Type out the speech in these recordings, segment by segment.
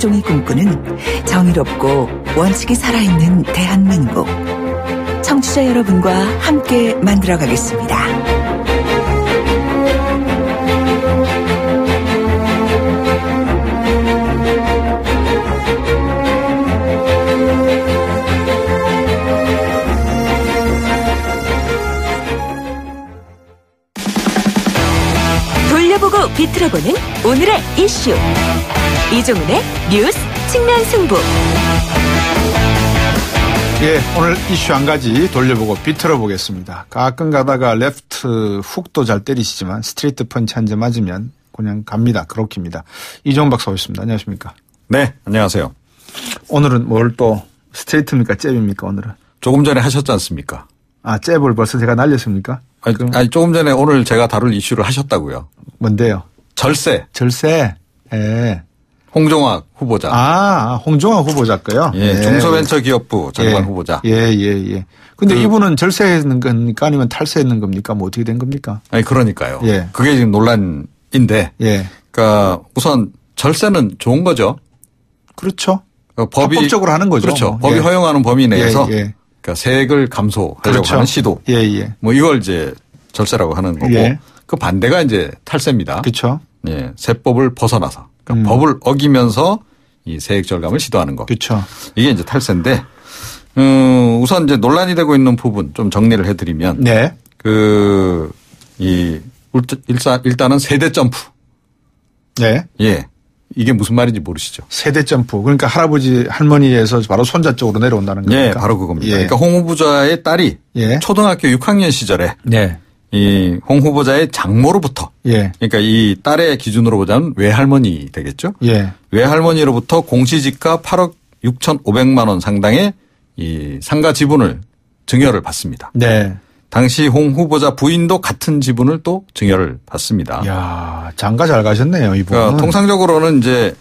민주노총이 꿈꾸는 정의롭고 원칙이 살아있는 대한민국. 청취자 여러분과 함께 만들어가겠습니다. 돌려보고 비틀어보는 오늘의 이슈. 이종훈의 뉴스 측면 승부. 예, 오늘 이슈 한 가지 돌려보고 비틀어 보겠습니다. 가끔 가다가 레프트 훅도 잘 때리시지만 스트레이트 펀치 한 점 맞으면 그냥 갑니다. 그렇게입니다. 이종훈 박사 오셨습니다. 안녕하십니까? 네, 안녕하세요. 오늘은 뭘 또 스트레이트입니까? 잽입니까? 오늘은? 조금 전에 하셨지 않습니까? 아, 잽을 벌써 제가 날렸습니까? 아니, 조금 전에 오늘 제가 다룰 이슈를 하셨다고요. 뭔데요? 절세. 절세. 예. 홍종학 후보자. 아, 홍종학 후보자 거요? 예, 중소벤처기업부 장관 후보자. 예. 근데 이분은 절세했는 겁니까? 아니면 탈세했는 겁니까? 뭐 어떻게 된 겁니까? 아니, 그러니까요. 예. 그게 지금 논란인데. 예. 그러니까 우선 절세는 좋은 거죠. 그렇죠. 법이. 합법적으로 하는 거죠. 그렇죠. 뭐. 법이 허용하는 범위 내에서. 예. 그러니까 세액을 감소하려고 그렇죠. 하는 시도. 예. 뭐 이걸 이제 절세라고 하는 거고. 예. 그 반대가 이제 탈세입니다. 그렇죠. 예. 세법을 벗어나서. 그러니까 법을 어기면서 이 세액 절감을 시도하는 것. 그렇죠. 이게 이제 탈세인데, 우선 이제 논란이 되고 있는 부분 좀 정리를 해드리면. 네. 일단은 세대 점프. 네. 예. 이게 무슨 말인지 모르시죠? 세대 점프. 그러니까 할아버지, 할머니에서 바로 손자 쪽으로 내려온다는 겁니까? 예, 바로 그겁니다. 예. 그러니까 홍 후보자의 딸이 예. 초등학교 6학년 시절에 네. 이 홍 후보자의 장모로부터 예. 그러니까 이 딸의 기준으로 보자면 외할머니 되겠죠? 예. 외할머니로부터 공시지가 8억 6,500만 원 상당의 이 상가 지분을 증여를 받습니다. 네. 당시 홍 후보자 부인도 같은 지분을 또 증여를 받습니다. 이야, 장가 잘 가셨네요, 이분. 그러니까 통상적으로는 이제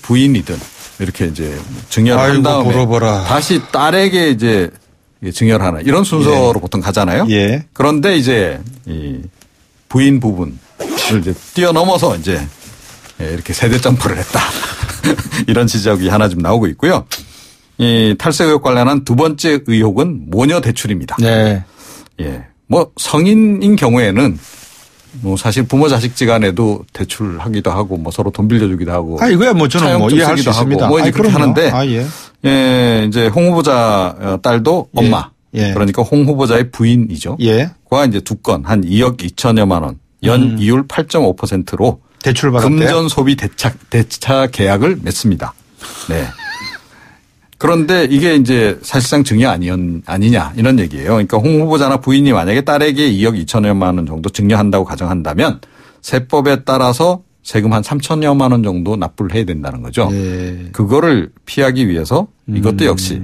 부인이든 이렇게 이제 증여를 한 다음에 물어보라. 다시 딸에게 이제 증여를 하는 이런 순서로 예. 보통 가잖아요. 예. 그런데 이제 이 부인 부분을 이제 뛰어넘어서 이제 이렇게 세대 점프를 했다. 이런 지적이 하나 좀 나오고 있고요. 이 탈세 의혹 관련한 두 번째 의혹은 모녀 대출입니다. 네. 예. 뭐 성인인 경우에는 뭐 사실 부모 자식지간에도 대출하기도 하고 뭐 서로 돈 빌려주기도 하고. 이거야 뭐 저는 뭐 이해할 수 있습니다. 뭐 이제 그렇게 하는데. 예. 예, 이제 홍 후보자 딸도 엄마. 예. 그러니까 홍 후보자의 부인이죠. 예. 과 이제 두 건 한 2억 2천여만 원. 연 이율 8.5%로 대출 받았대요. 금전 소비 대차 계약을 맺습니다. 네. 그런데 이게 이제 사실상 증여 아니냐 이런 얘기예요. 그러니까 홍 후보자나 부인이 만약에 딸에게 2억 2천여만 원 정도 증여한다고 가정한다면 세법에 따라서 세금 한 3천여만 원 정도 납부를 해야 된다는 거죠. 예. 그거를 피하기 위해서 이것도 역시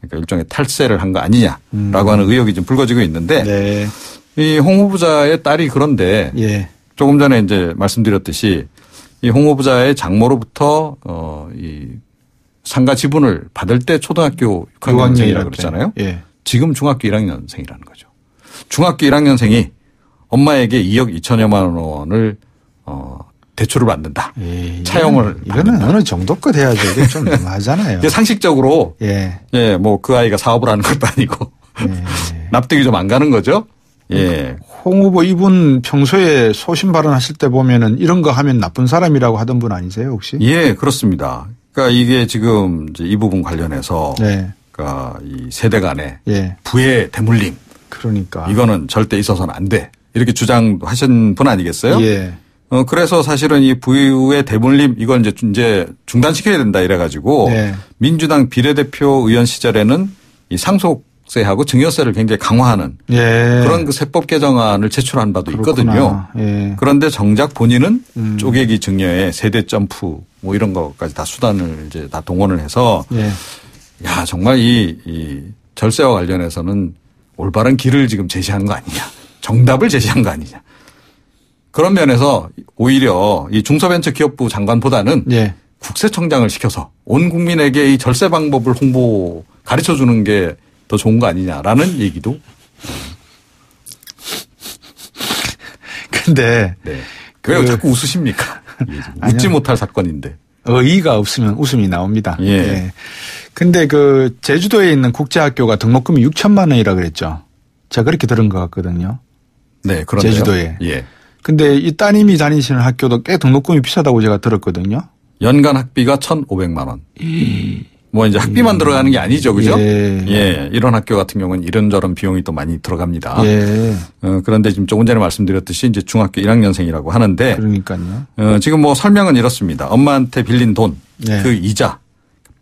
그러니까 일종의 탈세를 한 거 아니냐라고 하는 의혹이 좀 불거지고 있는데 네. 이 홍 후보자의 딸이 그런데 예. 조금 전에 이제 말씀드렸듯이 이 홍 후보자의 장모로부터 이 상가 지분을 받을 때 초등학교 6학년생이라고 그랬잖아요. 예. 지금 중학교 1학년생이라는 거죠. 중학교 1학년생이 엄마에게 2억 2천여만 원을 대출을 받는다. 차용을 이거는 어느 정도껏 해야죠. 이게 좀 너무하잖아요. 상식적으로 예. 예, 뭐 그 아이가 사업을 하는 것도 아니고 예. 납득이 좀 안 가는 거죠. 예. 홍 후보 이분 평소에 소신 발언하실 때 보면은 이런 거 하면 나쁜 사람이라고 하던 분 아니세요, 혹시? 예, 그렇습니다. 그러니까 이게 지금 이제 이 부분 관련해서 네. 그러니까 이 세대 간의 예. 부의 대물림. 그러니까. 이거는 절대 있어서는 안 돼. 이렇게 주장하신 분 아니겠어요? 예. 그래서 사실은 이 부의 대물림 이걸 이제 중단시켜야 된다 이래가지고 네. 민주당 비례대표 의원 시절에는 이 상속세하고 증여세를 굉장히 강화하는 예. 그런 그 세법 개정안을 제출한 바도 그렇구나. 있거든요. 예. 그런데 정작 본인은 쪼개기 증여에 세대 점프 뭐 이런 것까지 다 수단을 이제 다 동원을 해서 예. 야 정말 이 절세와 관련해서는 올바른 길을 지금 제시하는 거 아니냐. 정답을 제시한 거 아니냐. 그런 면에서 오히려 이 중소벤처기업부 장관보다는 예. 국세청장을 시켜서 온 국민에게 이 절세 방법을 가르쳐 주는 게 더 좋은 거 아니냐라는 얘기도. 근데. 네. 왜 자꾸 웃으십니까? 웃지 못할 사건인데. 의의가 없으면 웃음이 나옵니다. 예. 예. 근데 그 제주도에 있는 국제학교가 등록금이 6천만 원이라 그랬죠. 제가 그렇게 들은 것 같거든요. 네, 그런데요. 제주도에. 예. 근데 이 따님이 다니시는 학교도 꽤 등록금이 비싸다고 제가 들었거든요. 연간 학비가 1,500만 원. 뭐 이제 학비만 들어가는 게 아니죠, 그죠? 예. 예. 이런 학교 같은 경우는 이런저런 비용이 또 많이 들어갑니다. 예. 그런데 지금 조금 전에 말씀드렸듯이 이제 중학교 1학년생이라고 하는데. 그러니까요. 지금 뭐 설명은 이렇습니다. 엄마한테 빌린 돈, 예. 그 이자,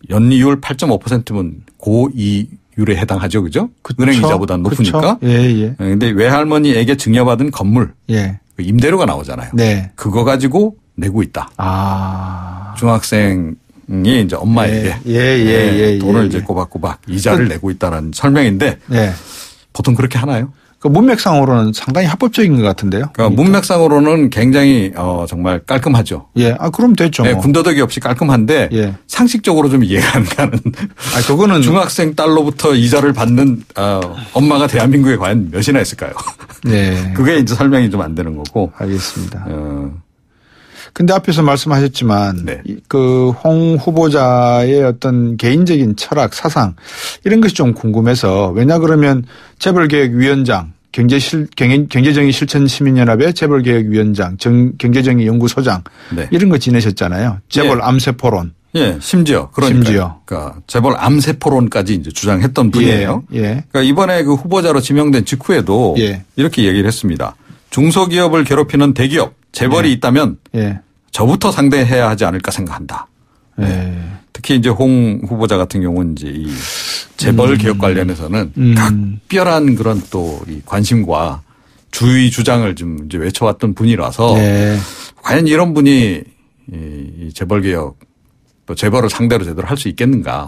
연이율 8.5%면 고이율에 해당하죠, 그죠? 그쵸? 은행 이자보다 높으니까. 그쵸? 예, 예. 근데 외할머니에게 증여받은 건물, 예. 그 임대료가 나오잖아요. 네. 그거 가지고 내고 있다. 아. 중학생이 이제 엄마에게 돈을 이제 꼬박꼬박 이자를 내고 있다는 설명인데 네. 보통 그렇게 하나요? 그 문맥상으로는 상당히 합법적인 것 같은데요. 그러니까 문맥상으로는 굉장히 정말 깔끔하죠. 예, 그럼 됐죠. 네, 뭐. 군더더기 없이 깔끔한데 예. 상식적으로 좀 이해가 안 가는. 그거는 중학생 딸로부터 이자를 받는 엄마가 대한민국에 과연 몇이나 있을까요? 네. 그게 이제 설명이 좀 안 되는 거고. 알겠습니다. 근데 앞에서 말씀하셨지만 네. 그 홍 후보자의 어떤 개인적인 철학, 사상 이런 것이 좀 궁금해서 왜냐 그러면 재벌개혁위원장, 경제정의 실천시민연합의 재벌개혁위원장, 경제정의 연구소장 네. 이런 거 지내셨잖아요. 재벌 예. 암세포론. 예, 심지어 그러니까 재벌 암세포론까지 이제 주장했던 분이에요. 예. 그러니까 이번에 그 후보자로 지명된 직후에도 예. 이렇게 얘기를 했습니다. 중소기업을 괴롭히는 대기업, 재벌이 있다면 저부터 상대해야 하지 않을까 생각한다. 네. 특히 이제 홍 후보자 같은 경우는 이제 이 재벌 개혁 관련해서는 각별한 그런 또 이 관심과 주의 주장을 좀 이제 외쳐왔던 분이라서 과연 이런 분이 이 재벌 개혁 또 재벌을 상대로 제대로 할 수 있겠는가.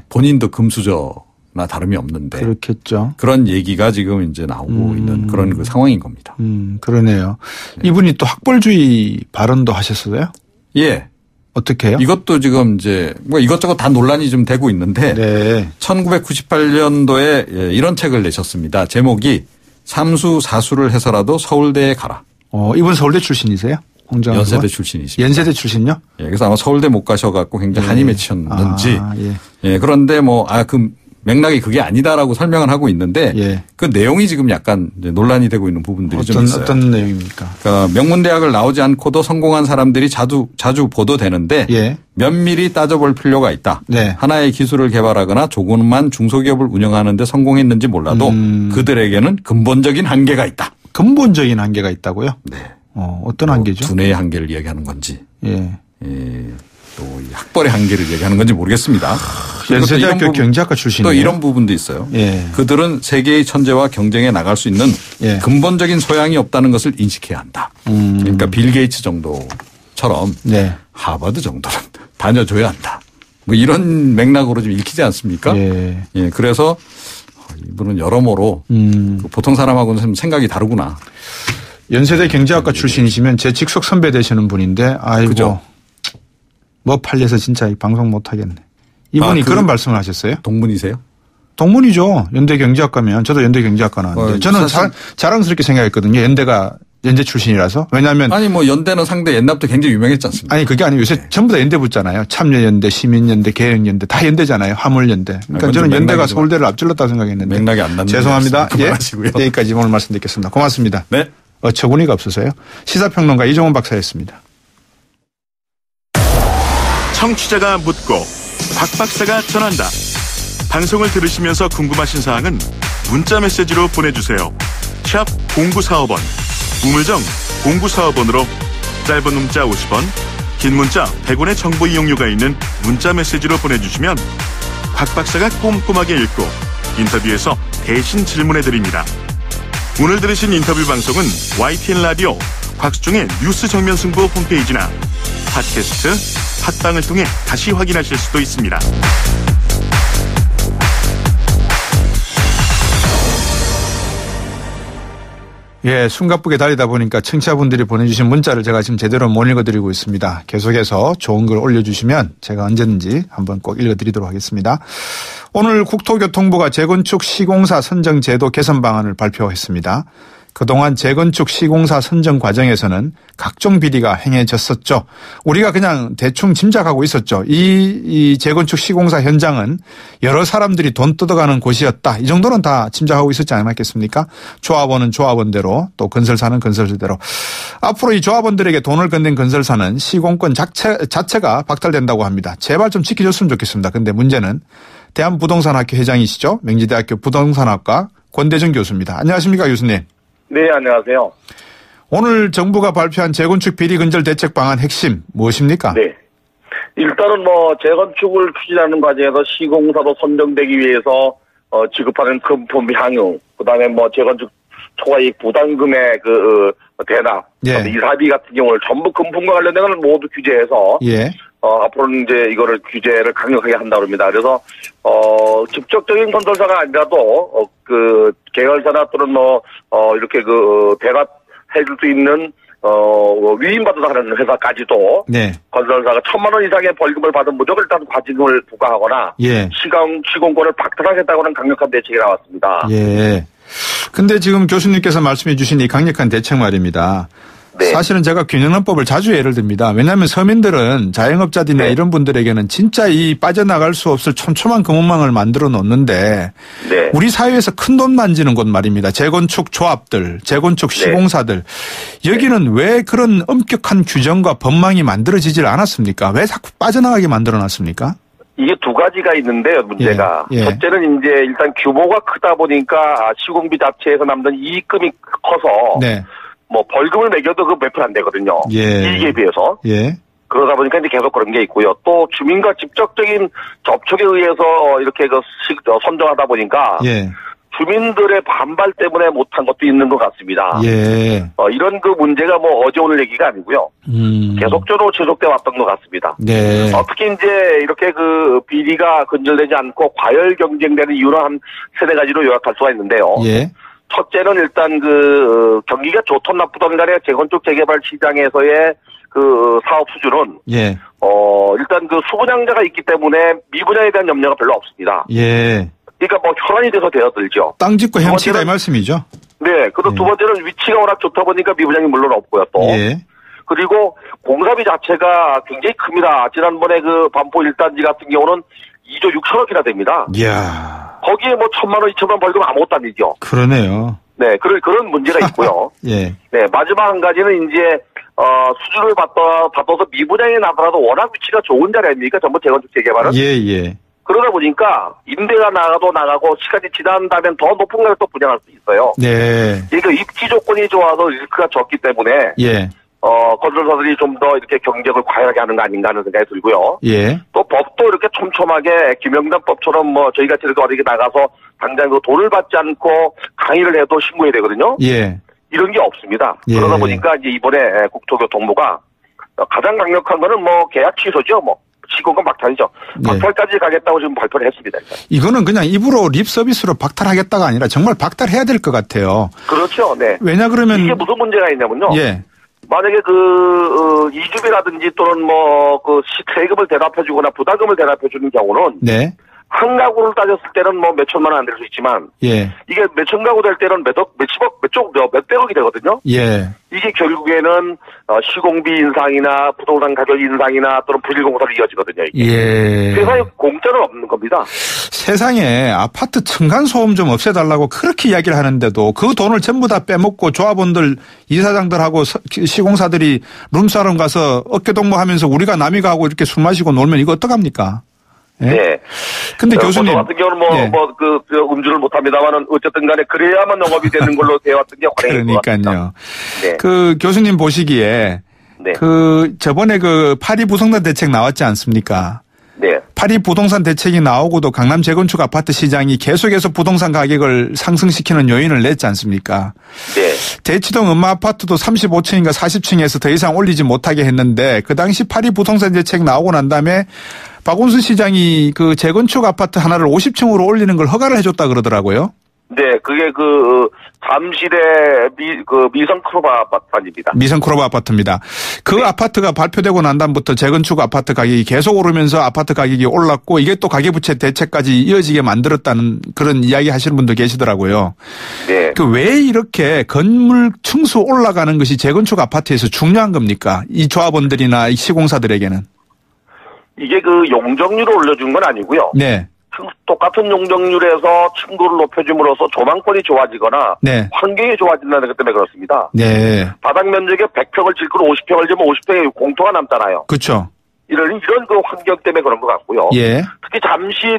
본인도 금수저나 다름이 없는데. 그렇겠죠. 그런 얘기가 지금 이제 나오고 있는 그런 그 상황인 겁니다. 그러네요. 네. 이분이 또 학벌주의 발언도 하셨어요? 예. 어떻게 해요? 이것도 지금 이제 뭐 이것저것 다 논란이 좀 되고 있는데 1998년도에 이런 책을 내셨습니다. 제목이 삼수 사수를 해서라도 서울대에 가라. 이분 서울대 출신이세요? 홍정한 연세대 출신이십니다. 연세대 출신요? 예, 그래서 아마 서울대 못 가셔갖고 굉장히 한이 맺혔는지. 예, 그런데 그 맥락이 그게 아니다라고 설명을 하고 있는데 그 내용이 지금 약간 이제 논란이 되고 있는 부분들이 좀 있어요. 어떤 내용입니까? 그러니까 명문대학을 나오지 않고도 성공한 사람들이 자주 보도되는데 면밀히 따져볼 필요가 있다. 하나의 기술을 개발하거나 조그만 중소기업을 운영하는 데 성공했는지 몰라도 그들에게는 근본적인 한계가 있다. 근본적인 한계가 있다고요? 네. 어떤 한계죠? 두뇌의 한계를 이야기하는 건지. 또 이 학벌의 한계를 얘기하는 건지 모르겠습니다. 연세대학교 경제학과 출신이에요. 또 이런 부분도 있어요. 그들은 세계의 천재와 경쟁에 나갈 수 있는 근본적인 소양이 없다는 것을 인식해야 한다. 그러니까 빌 게이츠 정도처럼 하버드 정도는 다녀줘야 한다. 뭐 이런 맥락으로 좀 읽히지 않습니까? 그래서 이분은 여러모로 보통 사람하고는 생각이 다르구나. 연세대 경제학과 출신이시면 제 직속 선배 되시는 분인데 아이고. 그죠? 뭐 팔려서 진짜 방송 못 하겠네. 이분이 그런 말씀을 하셨어요? 동문이세요? 동문이죠. 연대 경제학과면 저도 연대 경제학과 나왔는데 저는 자랑스럽게 생각했거든요. 연대 출신이라서. 왜냐하면 뭐 연대는 상대 옛날부터 굉장히 유명했지 않습니까? 아니 그게 아니고 요새 전부 다 연대 붙잖아요. 참여연대, 시민연대, 개혁연대 다 연대잖아요. 화물연대. 그러니까 저는 연대가 서울대를 앞질렀다고 생각했는데. 맥락이 안 맞는. 죄송합니다. 그만하시고요. 여기까지 오늘 말씀드리겠습니다. 고맙습니다. 네. 어처구니가 없어서요. 시사평론가 이종훈 박사였습니다. 청취자가 묻고 박 박사가 전한다. 방송을 들으시면서 궁금하신 사항은 문자 메시지로 보내주세요. 샵 0945번 우물정 0945번으로 짧은 문자 50원 긴 문자 100원의 정보 이용료가 있는 문자 메시지로 보내주시면 박 박사가 꼼꼼하게 읽고 인터뷰에서 대신 질문해드립니다. 오늘 들으신 인터뷰 방송은 YTN 라디오 곽수종의 뉴스 정면 승부 홈페이지나 팟캐스트, 팟빵을 통해 다시 확인하실 수도 있습니다. 숨가쁘게 달리다 보니까 청취자분들이 보내주신 문자를 제가 지금 제대로 못 읽어드리고 있습니다. 계속해서 좋은 글 올려주시면 제가 언제든지 한번 꼭 읽어드리도록 하겠습니다. 오늘 국토교통부가 재건축 시공사 선정 제도 개선 방안을 발표했습니다. 그동안 재건축 시공사 선정 과정에서는 각종 비리가 행해졌었죠. 우리가 그냥 대충 짐작하고 있었죠. 이 재건축 시공사 현장은 여러 사람들이 돈 뜯어가는 곳이었다. 이 정도는 다 짐작하고 있었지 않았겠습니까? 조합원은 조합원대로 또 건설사는 건설사대로. 앞으로 이 조합원들에게 돈을 건넨 건설사는 시공권 자체가 박탈된다고 합니다. 제발 좀 지켜줬으면 좋겠습니다. 근데 문제는 대한부동산학회 회장이시죠. 명지대학교 부동산학과 권대중 교수입니다. 안녕하십니까 교수님. 네, 안녕하세요. 오늘 정부가 발표한 재건축 비리 근절 대책 방안 핵심 무엇입니까? 네. 일단은 재건축을 추진하는 과정에서 시공사도 선정되기 위해서 지급하는 금품 향유, 그다음에 재건축 초과이익 부담금의 대납, 예. 이사비 같은 경우를 전부 금품과 관련된 걸 모두 규제해서 예. 앞으로는 이제 이거를 규제를 강력하게 한다고 합니다. 그래서 직접적인 건설사가 아니라도 계열사나 또는 이렇게 대납해줄 수 있는 위임받아서 하는 회사까지도 네. 건설사가 1,000만 원 이상의 벌금을 받은 무조건 일단 과징금을 부과하거나 예. 시공권을 박탈하겠다고는 강력한 대책이 나왔습니다. 예. 근데 지금 교수님께서 말씀해 주신 이 강력한 대책 말입니다. 네. 사실은 제가 균형헌법을 자주 예를 듭니다. 왜냐하면 서민들은 자영업자들이나 네. 이런 분들에게는 진짜 이 빠져나갈 수 없을 촘촘한 금은망을 만들어 놓는데 네. 우리 사회에서 큰 돈 만지는 곳 말입니다. 재건축 조합들, 재건축 시공사들. 여기는 왜 그런 엄격한 규정과 법망이 만들어지질 않았습니까? 왜 자꾸 빠져나가게 만들어 놨습니까? 이게 두 가지가 있는데요, 문제가. 예. 첫째는 이제 일단 규모가 크다 보니까 시공비 자체에서 남는 이익금이 커서 네. 벌금을 매겨도 몇 푼 안 되거든요. 예. 이익에 비해서. 예. 그러다 보니까 이제 계속 그런 게 있고요. 또 주민과 직접적인 접촉에 의해서 이렇게 선정하다 보니까 예. 주민들의 반발 때문에 못한 것도 있는 것 같습니다. 예. 이런 문제가 어제 오늘 얘기가 아니고요. 계속적으로 지속돼 왔던 것 같습니다. 네. 특히 이제 이렇게 비리가 근절되지 않고 과열 경쟁되는 이유는 한 세네 가지로 요약할 수가 있는데요. 예. 첫째는 일단 경기가 좋든 나쁘든 간에 재건축 재개발 시장에서의 사업 수준은 예. 일단 수분양자가 있기 때문에 미분양에 대한 염려가 별로 없습니다. 예. 그러니까 혈안이 돼서 되어들죠. 땅 짓고 헤엄치다 이 말씀이죠? 네. 그리고 두 번째는 위치가 워낙 좋다 보니까 미분양이 물론 없고요. 또. 예. 그리고 공사비 자체가 굉장히 큽니다. 지난번에 반포 1단지 같은 경우는 2조 6천억이나 됩니다. 이야. 거기에 1,000만 원, 2천만 원 벌금 아무것도 아니죠. 그러네요. 네. 그런 문제가 있고요. 예. 네. 마지막 한 가지는 이제 수주를 받아서 미분양에 나더라도 워낙 위치가 좋은 자리 아닙니까? 전부 재건축 재개발은. 예, 예. 그러다 보니까 임대가 나가고 시간이 지난다면 더 높은 걸 또 분양할 수 있어요. 네. 그러니까 입지 조건이 좋아서 리스크가 적기 때문에 예. 건설사들이 좀 더 이렇게 경쟁을 과열하게 하는 거 아닌가 하는 생각이 들고요. 예. 또 법도 이렇게 촘촘하게 김영란법처럼 저희같이 이렇게 어디게 나가서 당장 돈을 받지 않고 강의를 해도 신고해야 되거든요. 예. 이런 게 없습니다. 예. 그러다 보니까 이제 이번에 국토교통부가 가장 강력한 거는 계약 취소죠. 시공권 박탈이죠. 네. 박탈까지 가겠다고 지금 발표를 했습니다. 일단. 이거는 그냥 입으로 립 서비스로 박탈하겠다가 아니라 정말 박탈해야 될 것 같아요. 그렇죠. 네. 왜냐 그러면 이게 무슨 문제가 있냐면요. 예. 만약에 이주비라든지 또는 세금을 대납해주거나 부담금을 대납해주는 경우는 네. 한 가구를 따졌을 때는 몇 천만 원 안 될 수 있지만 예. 이게 몇천 가구 될 때는 몇백억이 되거든요. 예. 이게 결국에는 시공비 인상이나 부동산 가격 인상이나 또는 부실공사로 이어지거든요. 이게. 예. 세상에 공짜는 없는 겁니다. 세상에 아파트 층간소음 좀 없애달라고 그렇게 이야기를 하는데도 그 돈을 전부 다 빼먹고 조합원들 이사장들하고 시공사들이 룸사롱 가서 어깨동무하면서 우리가 남이 가고 이렇게 술 마시고 놀면 이거 어떡합니까? 예? 네. 근데 교수님. 저 같은 경우는 예. 음주를 못 합니다만은 어쨌든 간에 그래야만 영업이 되는 걸로 되어왔던 게 관행인 것 같습니다. 그러니까요. 네. 교수님 보시기에 네. 저번에 파리 부동산 대책 나왔지 않습니까? 네. 파리 부동산 대책이 나오고도 강남 재건축 아파트 시장이 계속해서 부동산 가격을 상승시키는 요인을 냈지 않습니까? 네. 대치동 음마아파트도 35층인가 40층에서 더 이상 올리지 못하게 했는데 그 당시 파리 부동산 대책 나오고 난 다음에 박원순 시장이 재건축 아파트 하나를 50층으로 올리는 걸 허가를 해줬다 그러더라고요. 네, 그게 잠실의 미성 크로바 아파트입니다. 미성 크로바 아파트입니다. 그 네. 아파트가 발표되고 난 다음부터 재건축 아파트 가격이 계속 오르면서 아파트 가격이 올랐고 이게 또 가계부채 대책까지 이어지게 만들었다는 그런 이야기 하시는 분도 계시더라고요. 네. 그 왜 이렇게 건물 층수 올라가는 것이 재건축 아파트에서 중요한 겁니까? 이 조합원들이나 이 시공사들에게는. 이게 용적률을 올려준 건 아니고요. 네. 똑같은 용적률에서 층고를 높여줌으로써 조망권이 좋아지거나 네. 환경이 좋아진다는 것 때문에 그렇습니다. 네. 바닥 면적에 100평을 짓고 50평을 지으면 50평의 공터가 남잖아요. 그렇죠. 이런 그 환경 때문에 그런 것 같고요. 예. 특히 잠실에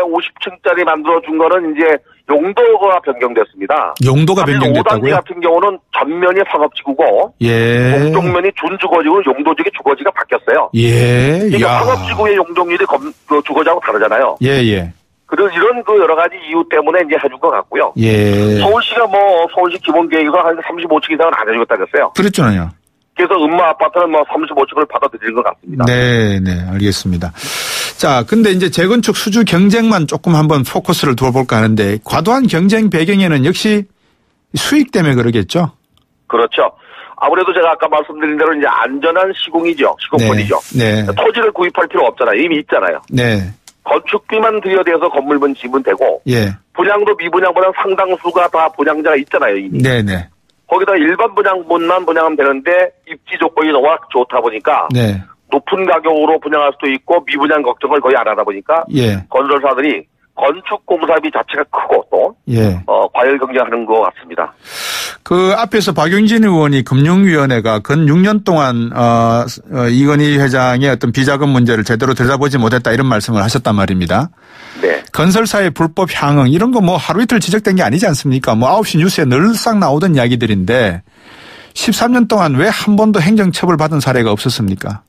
50층짜리 만들어준 거는 이제 용도가 변경됐습니다. 용도가 잠실 변경됐다고요? 5단지 같은 경우는 전면이 상업지구고 예. 동쪽면이 준주거지고 용도지구 주거지가 바뀌었어요. 예. 그러니까 야. 상업지구의 용적률이 주거지하고 다르잖아요. 예, 예. 그리고 이런 여러 가지 이유 때문에 이제 해준 것 같고요. 예. 서울시가 서울시 기본계획에서 한 35층 이상은 안 해주겠다 그랬어요. 그랬잖아요. 그래서 음마 아파트는 35층을 받아들이는 것 같습니다. 네, 네, 알겠습니다. 자, 근데 이제 재건축 수주 경쟁만 조금 한번 포커스를 두어볼까 하는데 과도한 경쟁 배경에는 역시 수익 때문에 그러겠죠? 그렇죠. 아무래도 제가 아까 말씀드린 대로 이제 안전한 시공이죠. 시공권이죠. 네. 토지를 구입할 필요 없잖아요. 이미 있잖아요. 네. 건축비만 들여대서 건물만 지으면 되고 예. 분양도 미분양보다 상당수가 다 분양자가 있잖아요. 이미. 네, 네. 거기다 일반 분양분만 분양하면 되는데 입지 조건이 워낙 좋다 보니까 네. 높은 가격으로 분양할 수도 있고 미분양 걱정을 거의 안 하다 보니까 예. 건설사들이 건축 공사비 자체가 크고 또 예. 과열 경쟁하는 것 같습니다. 그 앞에서 박용진 의원이 금융위원회가 근 6년 동안 이건희 회장의 어떤 비자금 문제를 제대로 들여다보지 못했다 이런 말씀을 하셨단 말입니다. 네. 건설사의 불법 향응 이런 거 하루 이틀 지적된 게 아니지 않습니까? 9시 뉴스에 늘상 나오던 이야기들인데 13년 동안 왜 한 번도 행정처벌 받은 사례가 없었습니까?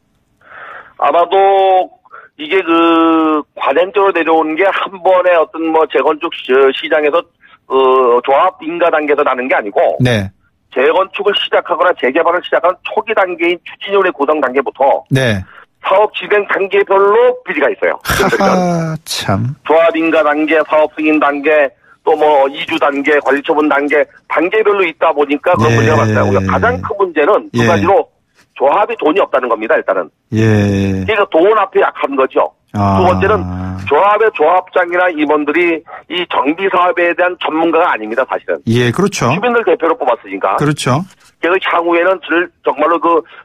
아마도 이게 관행적으로 내려온 게 한 번에 어떤 재건축 시장에서 조합 인가 단계에서 나는 게 아니고 네. 재건축을 시작하거나 재개발을 시작한 초기 단계인 추진위원회 구성 단계부터 네. 사업 진행 단계별로 비리가 있어요. 아, 참. 조합 인가 단계, 사업 승인 단계, 또 이주 단계, 관리 처분 단계별로 있다 보니까 그런 예. 문제가 많다고요. 가장 큰 문제는 두 예. 가지로 조합이 돈이 없다는 겁니다, 일단은. 예. 그러니까 돈 앞에 약한 거죠. 아. 두 번째는 조합의 조합장이나 임원들이 이 정비 사업에 대한 전문가가 아닙니다, 사실은. 예, 그렇죠. 주민들 대표로 뽑았으니까. 그렇죠. 그래서 향후에는 정말로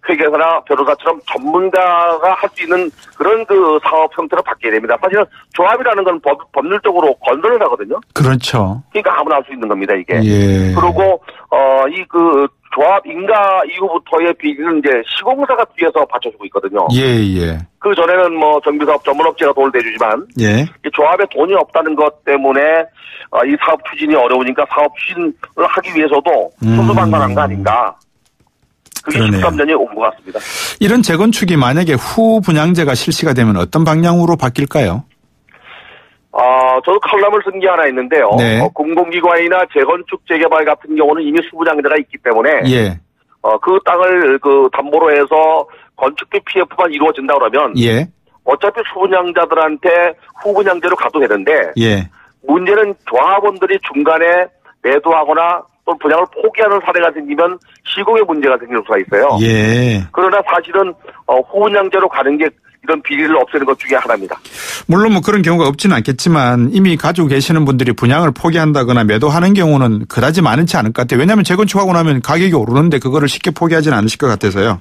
회계사나 변호사처럼 전문가가 할 수 있는 그런 사업 형태로 바뀌어야 됩니다. 사실은 조합이라는 건 법률적으로 건설을 하거든요. 그렇죠. 그러니까 아무나 할 수 있는 겁니다, 이게. 예. 그리고 조합 인가 이후부터의 비리는 이제 시공사가 뒤에서 받쳐주고 있거든요. 예, 예. 그 전에는 정비사업 전문업체가 돈을 대주지만 예. 이 조합에 돈이 없다는 것 때문에 이 사업 추진이 어려우니까 사업 추진을 하기 위해서도 수수방관한 거 아닌가. 그게 그러네요. 13년이 온 것 같습니다. 이런 재건축이 만약에 후 분양제가 실시가 되면 어떤 방향으로 바뀔까요? 저도 칼럼을 쓴 게 하나 있는데요. 네. 공공기관이나 재건축 재개발 같은 경우는 이미 수분양제가 있기 때문에 예. 그 땅을 담보로 해서 건축비 PF만 이루어진다 그러면 예. 어차피 수분양자들한테 후분양제로 가도 되는데 예. 문제는 조합원들이 중간에 매도하거나 또 분양을 포기하는 사례가 생기면 시공에 문제가 생길 수가 있어요. 예. 그러나 사실은 후분양제로 가는 게 이런 비리를 없애는 것 중에 하나입니다. 물론 그런 경우가 없지는 않겠지만 이미 가지고 계시는 분들이 분양을 포기한다거나 매도하는 경우는 그다지 많지 않을 것 같아요. 왜냐하면 재건축하고 나면 가격이 오르는데 그거를 쉽게 포기하지는 않으실 것 같아서요.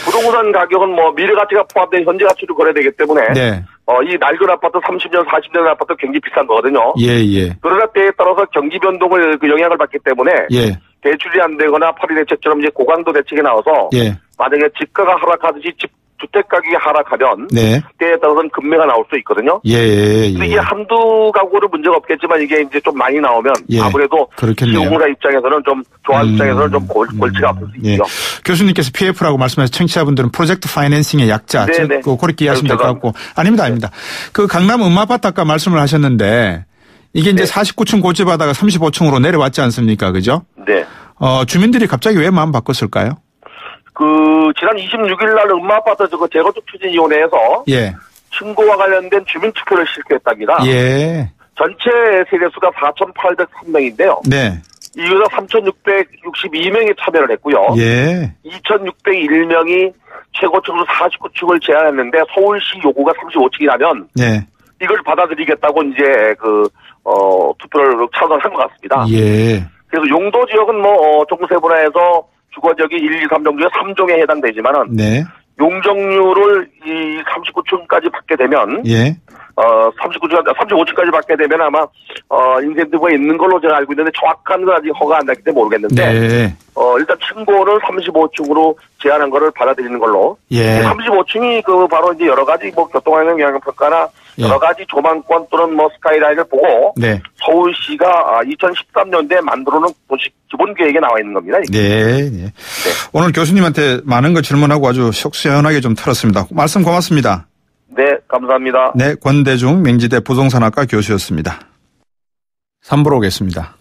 부동산 가격은 미래가치가 포함된 현재 가치로 거래되기 때문에 네. 이 낡은 아파트 30년, 40년 아파트 굉장히 비싼 거거든요. 예, 예. 그러나 때에 따라서 경기 변동을 영향을 받기 때문에 예. 대출이 안 되거나 파리 대책처럼 이제 고강도 대책이 나와서 예. 만약에 집가가 하락하듯이 주택 가격이 하락하면 네. 때에 따라서는 금매가 나올 수 있거든요. 예, 예. 근데 이게 한두 가구는 문제가 없겠지만 이게 이제 좀 많이 나오면 예. 아무래도 그렇겠네요. 시공사 입장에서는 좀 조합 입장에서는 좀 골치가 아플 수 예. 있죠. 교수님께서 PF라고 말씀하신 청취자분들은 프로젝트 파이낸싱의 약자, 네네. 그렇게 이해하시면 될 것 같고. 아닙니다, 아닙니다. 그 강남 음마아파트 아까 말씀을 하셨는데 이게 이제 네. 49층 고집하다가 35층으로 내려왔지 않습니까? 그죠? 네. 주민들이 갑자기 왜 마음 바꿨을까요? 지난 26일 날 음마아파트 재건축 추진위원회에서 예. 신고와 관련된 주민투표를 실시했답니다. 예. 전체 세대수가 4,803명인데요. 네. 이유가 3,662명이 참여를 했고요. 예. 2,601명이 최고층으로 49층을 제안했는데 서울시 요구가 35층이라면 예. 이걸 받아들이겠다고 이제 투표를 찬성한 것 같습니다. 예. 그래서 용도 지역은 종세분화해서 주거지역이 1, 2, 3종 중에 3종에 해당되지만은 네. 용적률을 이 39층까지 받게 되면 예. 35층까지 받게 되면 아마 인센티브가 있는 걸로 제가 알고 있는데 정확한 건 아직 허가 안 났기 때문에 모르겠는데 네. 일단 층고를 35층으로 제한한 거를 받아들이는 걸로. 예. 35층이 바로 이제 여러 가지 교통환경 영향평가나 예. 여러 가지 조망권 또는 스카이라인을 보고 네. 서울시가 2013년도에 만들어놓은 도시 기본 계획에 나와 있는 겁니다. 네. 네. 오늘 교수님한테 많은 거 질문하고 아주 속시원하게 좀 털었습니다. 말씀 고맙습니다. 네, 감사합니다. 네, 권대중 명지대 부동산학과 교수였습니다. 3부로 오겠습니다.